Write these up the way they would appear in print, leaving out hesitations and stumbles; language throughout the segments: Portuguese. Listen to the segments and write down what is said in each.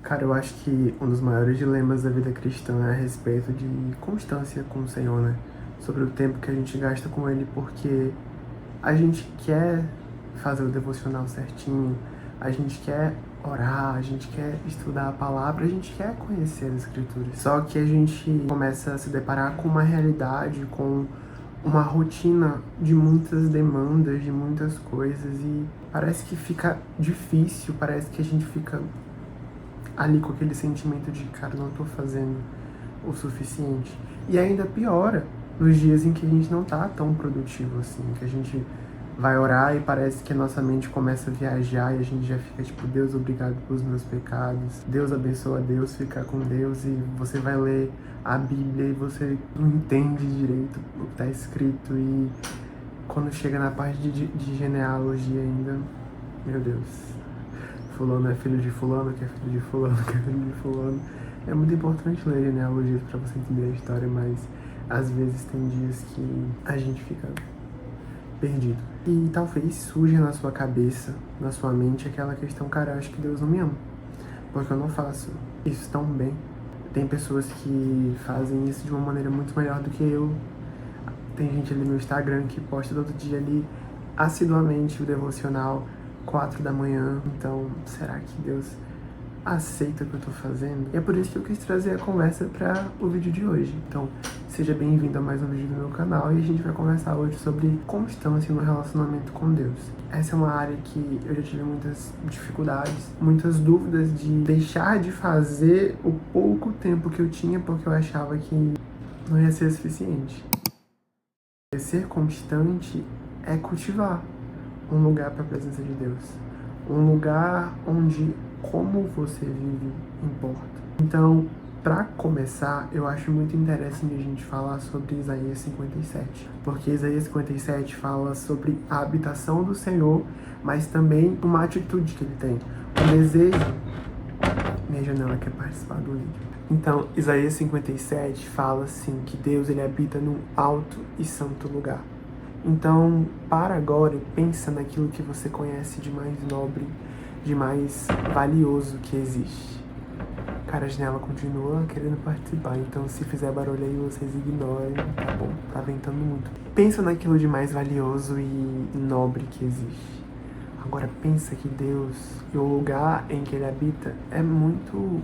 Cara, eu acho que um dos maiores dilemas da vida cristã é a respeito de constância com o Senhor, né? Sobre o tempo que a gente gasta com Ele, porque a gente quer fazer o devocional certinho, a gente quer orar, a gente quer estudar a palavra, a gente quer conhecer as Escrituras. Só que a gente começa a se deparar com uma realidade, com uma rotina de muitas demandas, de muitas coisas, e parece que fica difícil, parece que a gente fica ali com aquele sentimento de, cara, não tô fazendo o suficiente. E ainda piora nos dias em que a gente não tá tão produtivo assim, que a gente vai orar e parece que a nossa mente começa a viajar e a gente já fica tipo, Deus, obrigado pelos meus pecados, Deus abençoa Deus, fica com Deus, e você vai ler a Bíblia e você não entende direito o que tá escrito, e quando chega na parte de genealogia ainda, meu Deus, fulano é filho de fulano, que é filho de fulano, que é filho de fulano. É muito importante ler genealogias para você entender a história, mas às vezes tem dias que a gente fica perdido. E talvez surja na sua cabeça, na sua mente, aquela questão, cara, acho que Deus não me ama, porque eu não faço isso tão bem. Tem pessoas que fazem isso de uma maneira muito melhor do que eu. Tem gente ali no Instagram que posta todo dia ali assiduamente o devocional 4 da manhã. Então, será que Deus aceita o que eu tô fazendo? E é por isso que eu quis trazer a conversa para o vídeo de hoje. Então, seja bem-vindo a mais um vídeo do meu canal, e a gente vai conversar hoje sobre constância no relacionamento com Deus. Essa é uma área que eu já tive muitas dificuldades, muitas dúvidas de deixar de fazer o pouco tempo que eu tinha, porque eu achava que não ia ser suficiente. Ser constante é cultivar um lugar para a presença de Deus, um lugar onde como você vive importa. Então, para começar, eu acho muito interessante a gente falar sobre Isaías 57, porque Isaías 57 fala sobre a habitação do Senhor, mas também uma atitude que ele tem, um desejo. Minha janela quer participar do vídeo. Então, Isaías 57 fala assim, que Deus ele habita num alto e santo lugar. Então, para agora e pensa naquilo que você conhece de mais nobre, de mais valioso que existe. Cara, a janela continua querendo participar, então se fizer barulho aí, vocês ignorem, tá bom? Tá ventando muito. Pensa naquilo de mais valioso e nobre que existe. Agora pensa que Deus, e o lugar em que Ele habita, é muito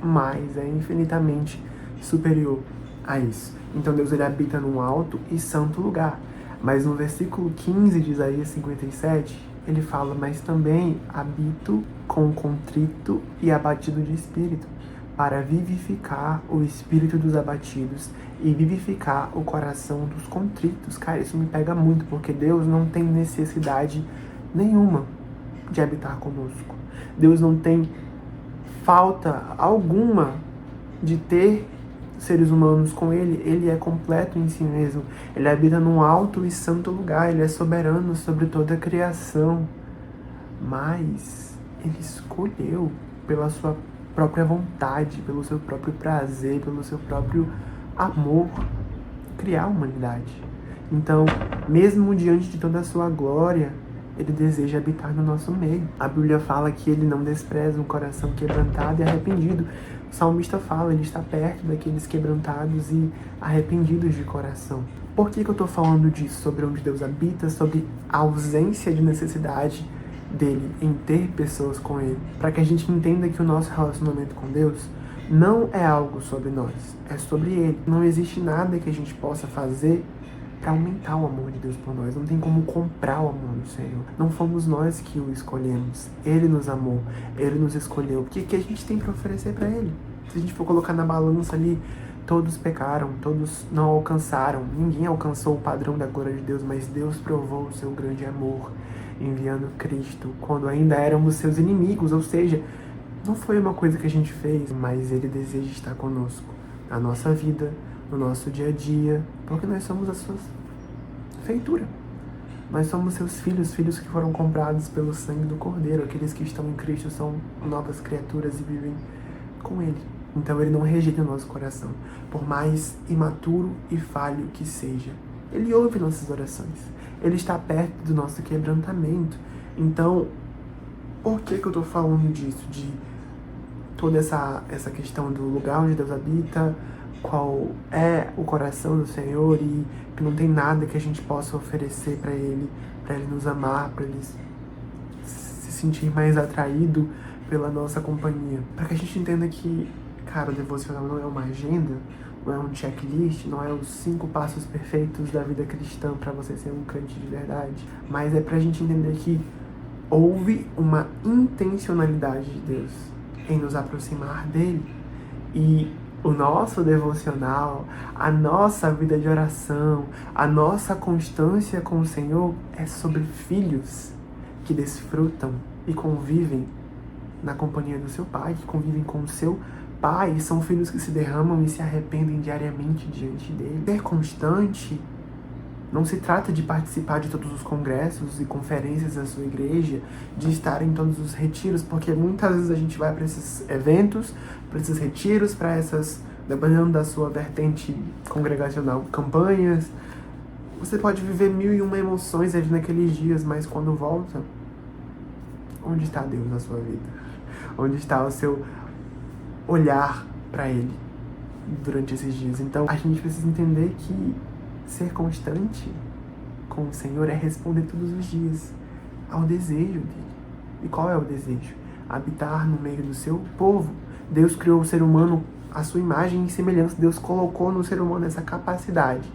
mais, é infinitamente superior a isso. Então Deus ele habita num alto e santo lugar. Mas no versículo 15 de Isaías 57, ele fala, mas também habito com contrito e abatido de espírito, para vivificar o espírito dos abatidos e vivificar o coração dos contritos. Cara, isso me pega muito, porque Deus não tem necessidade nenhuma de habitar conosco. Deus não tem falta alguma de ter seres humanos com Ele. Ele é completo em si mesmo. Ele habita num alto e santo lugar. Ele é soberano sobre toda a criação. Mas Ele escolheu pela sua própria vontade, pelo seu próprio prazer, pelo seu próprio amor, criar a humanidade. Então, mesmo diante de toda a sua glória, Ele deseja habitar no nosso meio. A Bíblia fala que Ele não despreza um coração quebrantado e arrependido. O salmista fala, Ele está perto daqueles quebrantados e arrependidos de coração. Por que eu estou falando disso? Sobre onde Deus habita, sobre a ausência de necessidade dele em ter pessoas com Ele. Para que a gente entenda que o nosso relacionamento com Deus não é algo sobre nós, é sobre Ele. Não existe nada que a gente possa fazer para aumentar o amor de Deus por nós. Não tem como comprar o amor do Senhor. Não fomos nós que o escolhemos. Ele nos amou, Ele nos escolheu. O que a gente tem para oferecer para Ele? Se a gente for colocar na balança ali, todos pecaram, todos não alcançaram. Ninguém alcançou o padrão da glória de Deus, mas Deus provou o seu grande amor, enviando Cristo, quando ainda éramos seus inimigos. Ou seja, não foi uma coisa que a gente fez, mas Ele deseja estar conosco, na nossa vida, no nosso dia a dia, porque nós somos a sua feitura. Nós somos seus filhos, filhos que foram comprados pelo sangue do Cordeiro. Aqueles que estão em Cristo são novas criaturas e vivem com Ele. Então Ele não rejeita o nosso coração, por mais imaturo e falho que seja. Ele ouve nossas orações. Ele está perto do nosso quebrantamento. Então, por que eu estou falando disso? De toda essa questão do lugar onde Deus habita, qual é o coração do Senhor e que não tem nada que a gente possa oferecer para Ele nos amar, para Ele se sentir mais atraído pela nossa companhia. Para que a gente entenda que, cara, o devocional não é uma agenda, não é um checklist, não é os 5 passos perfeitos da vida cristã para você ser um crente de verdade, mas é pra gente entender que houve uma intencionalidade de Deus em nos aproximar dele. E o nosso devocional, a nossa vida de oração, a nossa constância com o Senhor é sobre filhos que desfrutam e convivem na companhia do seu pai, que convivem com o seu pai, são filhos que se derramam e se arrependem diariamente diante dele. Ser constante não se trata de participar de todos os congressos e conferências da sua igreja, de estar em todos os retiros, porque muitas vezes a gente vai para esses eventos, para esses retiros, para essas, dependendo da sua vertente congregacional, campanhas. Você pode viver 1001 emoções ali naqueles dias, mas quando volta, onde está Deus na sua vida? Onde está o seu olhar para Ele durante esses dias? Então, a gente precisa entender que ser constante com o Senhor é responder todos os dias ao desejo dele. E qual é o desejo? Habitar no meio do seu povo. Deus criou o ser humano à sua imagem e semelhança. Deus colocou no ser humano essa capacidade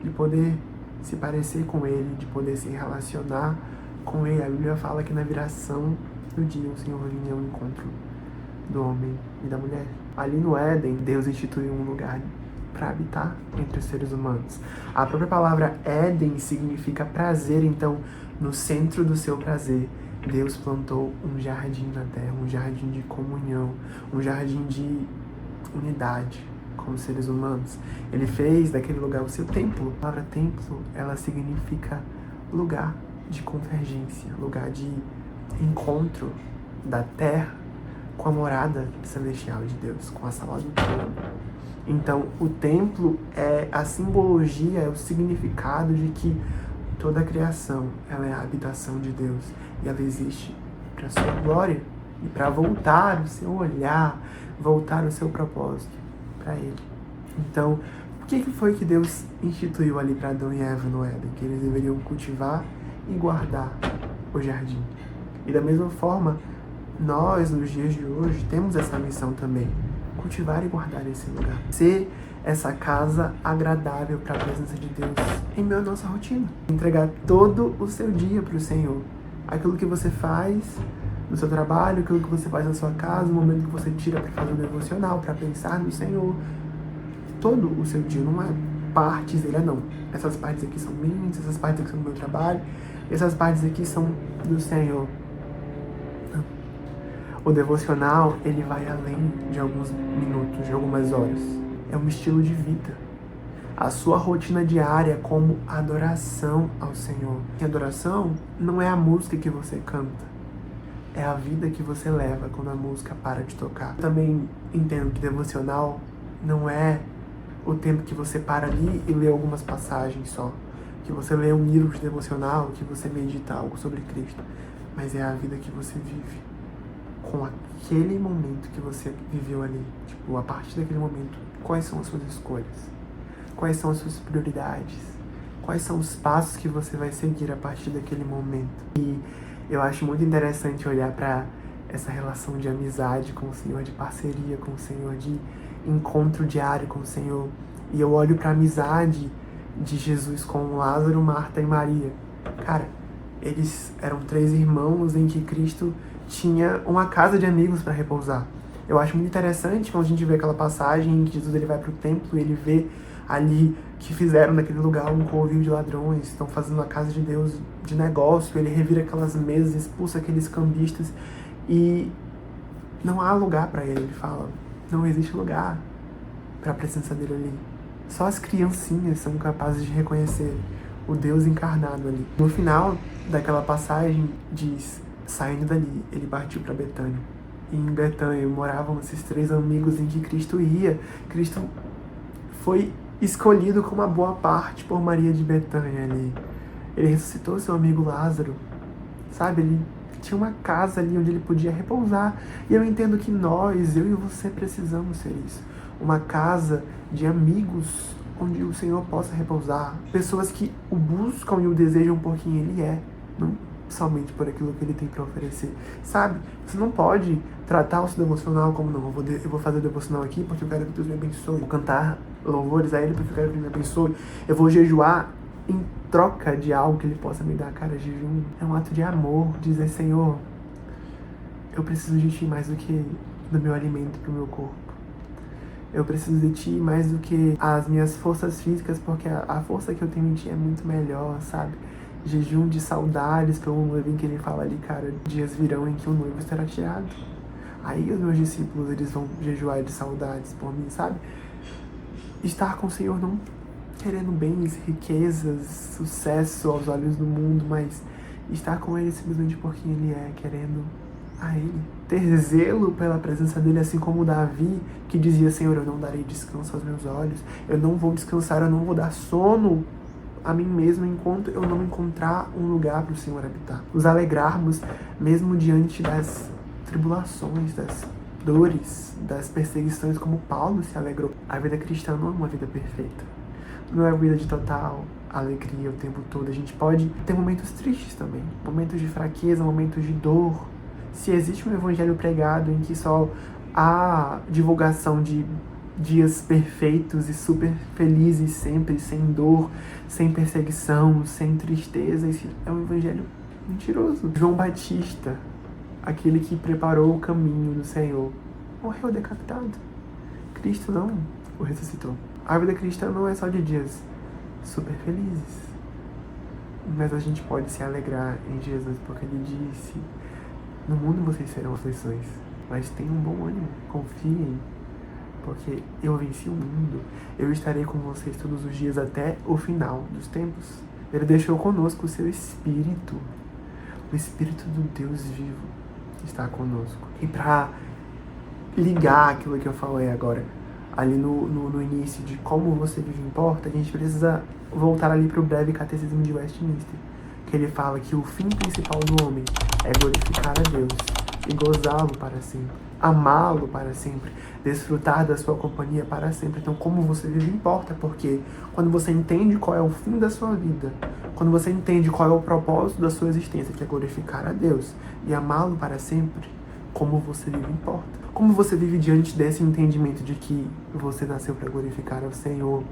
de poder se parecer com ele, de poder se relacionar com ele. A Bíblia fala que na viração do dia o Senhor vinha ao encontro do homem e da mulher. Ali no Éden, Deus instituiu um lugar para habitar entre os seres humanos. A própria palavra Éden significa prazer, então no centro do seu prazer, Deus plantou um jardim na terra, um jardim de comunhão, um jardim de unidade com os seres humanos. Ele fez daquele lugar o seu templo. A palavra templo, ela significa lugar de convergência, lugar de encontro da terra com a morada celestial de Deus, com a sala do trono. Então, o templo é a simbologia, é o significado de que toda a criação, ela é a habitação de Deus e ela existe para sua glória e para voltar o seu olhar, voltar o seu propósito para Ele. Então, o que foi que Deus instituiu ali para Adão e Eva no Éden? Que eles deveriam cultivar e guardar o jardim. E da mesma forma, nós, nos dias de hoje, temos essa missão também. Cultivar e guardar esse lugar. Ser essa casa agradável para a presença de Deus em meio à nossa rotina. Entregar todo o seu dia para o Senhor. Aquilo que você faz no seu trabalho, aquilo que você faz na sua casa, o momento que você tira para fazer o devocional, para pensar no Senhor. Todo o seu dia, não é partes dele, não. Essas partes aqui são minhas, essas partes aqui são do meu trabalho, essas partes aqui são do Senhor. O devocional, ele vai além de alguns minutos, de algumas horas. É um estilo de vida. A sua rotina diária como adoração ao Senhor. E adoração não é a música que você canta. É a vida que você leva quando a música para de tocar. Eu também entendo que devocional não é o tempo que você para ali e lê algumas passagens só. Que você lê um livro de devocional, que você medita algo sobre Cristo. Mas é a vida que você vive com aquele momento que você viveu ali. Tipo, a partir daquele momento, quais são as suas escolhas? Quais são as suas prioridades? Quais são os passos que você vai seguir a partir daquele momento? E eu acho muito interessante olhar para essa relação de amizade com o Senhor, de parceria com o Senhor, de encontro diário com o Senhor. E eu olho para a amizade de Jesus com Lázaro, Marta e Maria. Cara, eles eram 3 irmãos em que Cristo tinha uma casa de amigos para repousar. Eu acho muito interessante quando a gente vê aquela passagem em que Jesus ele vai para o templo e ele vê ali que fizeram naquele lugar um covil de ladrões, estão fazendo a casa de Deus de negócio, ele revira aquelas mesas, expulsa aqueles cambistas e não há lugar para ele. Ele fala, não existe lugar para a presença dele ali. Só as criancinhas são capazes de reconhecer o Deus encarnado ali. No final daquela passagem diz, saindo dali, ele partiu para Betânia. E em Betânia moravam esses 3 amigos em que Cristo ia. Cristo foi escolhido como uma boa parte por Maria de Betânia ali. Ele ressuscitou seu amigo Lázaro. Sabe, ele tinha uma casa ali onde ele podia repousar. E eu entendo que nós, eu e você, precisamos ser isso. Uma casa de amigos onde o Senhor possa repousar. Pessoas que o buscam e o desejam por quem Ele é, não somente por aquilo que Ele tem para oferecer. Sabe? Você não pode tratar o seu devocional como, não, eu vou fazer o devocional aqui porque eu quero que Deus me abençoe. Vou cantar louvores a Ele porque eu quero que Ele me abençoe. Eu vou jejuar em troca de algo que Ele possa me dar. Cara, jejum é um ato de amor. Dizer, Senhor, eu preciso de Ti mais do que do meu alimento para o meu corpo. Eu preciso de Ti mais do que as minhas forças físicas, porque a força que eu tenho em Ti é muito melhor, sabe? Jejum de saudades pelo noivo, em que ele fala ali, cara, dias virão em que o noivo estará tirado. Aí os meus discípulos, eles vão jejuar de saudades por mim, sabe? Estar com o Senhor não querendo bens, riquezas, sucesso aos olhos do mundo, mas estar com Ele simplesmente por quem Ele é, querendo a Ele. Ter zelo pela presença dele, assim como Davi, que dizia, Senhor, eu não darei descanso aos meus olhos, eu não vou descansar, eu não vou dar sono a mim mesmo enquanto eu não encontrar um lugar para o Senhor habitar. Nos alegrarmos mesmo diante das tribulações, das dores, das perseguições, como Paulo se alegrou. A vida cristã não é uma vida perfeita. Não é uma vida de total alegria o tempo todo. A gente pode ter momentos tristes também, momentos de fraqueza, momentos de dor. Se existe um evangelho pregado em que só há divulgação de dias perfeitos e super felizes sempre, sem dor, sem perseguição, sem tristeza, esse é um evangelho mentiroso. João Batista, aquele que preparou o caminho do Senhor, morreu decapitado. Cristo não o ressuscitou. A vida cristã não é só de dias super felizes, mas a gente pode se alegrar em Jesus, porque Ele disse, no mundo vocês serão aflições, mas tenham um bom ânimo, confiem, porque eu venci o mundo, eu estarei com vocês todos os dias até o final dos tempos. Ele deixou conosco o seu Espírito, o Espírito do Deus vivo está conosco. E para ligar aquilo que eu falei agora, ali no início de como você vive importa, a gente precisa voltar ali para o breve catecismo de Westminster, que ele fala que o fim principal do homem é glorificar a Deus e gozá-lo para sempre, amá-lo para sempre, desfrutar da sua companhia para sempre. Então, como você vive importa, porque quando você entende qual é o fim da sua vida, quando você entende qual é o propósito da sua existência, que é glorificar a Deus e amá-lo para sempre, como você vive importa. Como você vive diante desse entendimento de que você nasceu para glorificar ao Senhor.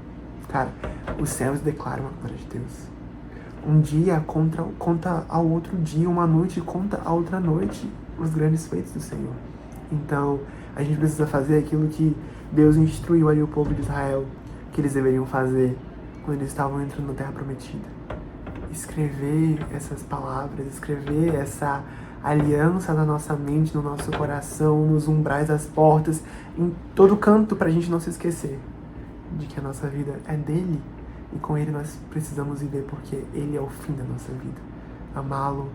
Cara, os céus declaram a glória de Deus. Um dia conta ao outro dia, uma noite conta a outra noite os grandes feitos do Senhor. Então, a gente precisa fazer aquilo que Deus instruiu ali o povo de Israel, que eles deveriam fazer quando eles estavam entrando na Terra Prometida. Escrever essas palavras, escrever essa aliança na nossa mente, no nosso coração, nos umbrais das portas, em todo canto, para a gente não se esquecer de que a nossa vida é dele e com ele nós precisamos viver, porque ele é o fim da nossa vida. Amá-lo,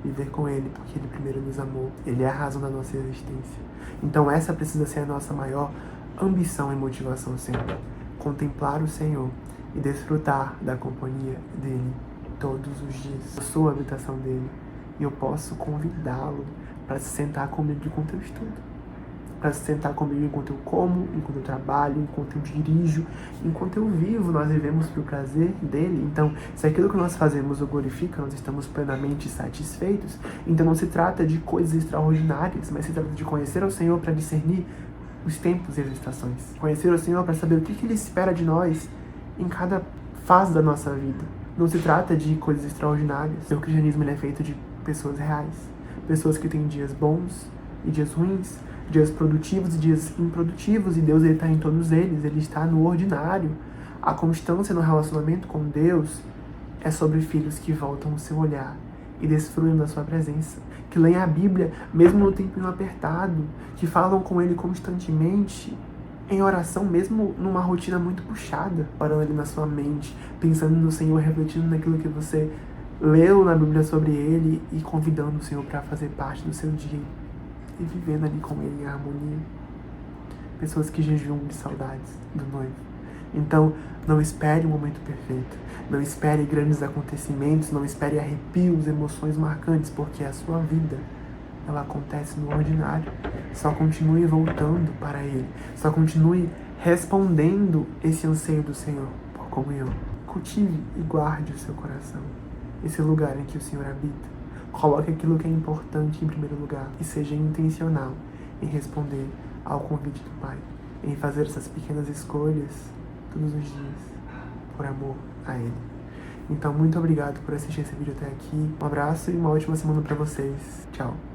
viver com ele, porque ele primeiro nos amou. Ele é a razão da nossa existência. Então essa precisa ser a nossa maior ambição e motivação sempre. Contemplar o Senhor e desfrutar da companhia dele todos os dias. Eu sou a habitação dele e eu posso convidá-lo para se sentar comigo enquanto eu estudo, para se sentar comigo enquanto eu como, enquanto eu trabalho, enquanto eu dirijo, enquanto eu vivo. Nós vivemos para o prazer dele. Então, se aquilo que nós fazemos o glorifica, nós estamos plenamente satisfeitos. Então não se trata de coisas extraordinárias, mas se trata de conhecer ao Senhor para discernir os tempos e as estações. Conhecer o Senhor para saber o que Ele espera de nós em cada fase da nossa vida. Não se trata de coisas extraordinárias. O cristianismo ele é feito de pessoas reais, pessoas que têm dias bons e dias ruins, dias produtivos e dias improdutivos, e Deus está em todos eles, ele está no ordinário. A constância no relacionamento com Deus é sobre filhos que voltam o seu olhar e desfrutam da sua presença, que leem a Bíblia mesmo no tempinho apertado, que falam com ele constantemente em oração, mesmo numa rotina muito puxada, orando ali na sua mente, pensando no Senhor, refletindo naquilo que você leu na Bíblia sobre ele e convidando o Senhor para fazer parte do seu dia e vivendo ali com ele em harmonia. Pessoas que jejuam de saudades do noivo, Então, não espere o momento perfeito. Não espere grandes acontecimentos, não espere arrepios, emoções marcantes, porque a sua vida, ela acontece no ordinário. Só continue voltando para Ele. Só continue respondendo esse anseio do Senhor por comunhão. Cultive e guarde o seu coração, esse lugar em que o Senhor habita. Coloque aquilo que é importante em primeiro lugar e seja intencional em responder ao convite do Pai, em fazer essas pequenas escolhas todos os dias, por amor a Ele. Então, muito obrigado por assistir esse vídeo até aqui. Um abraço e uma ótima semana para vocês. Tchau!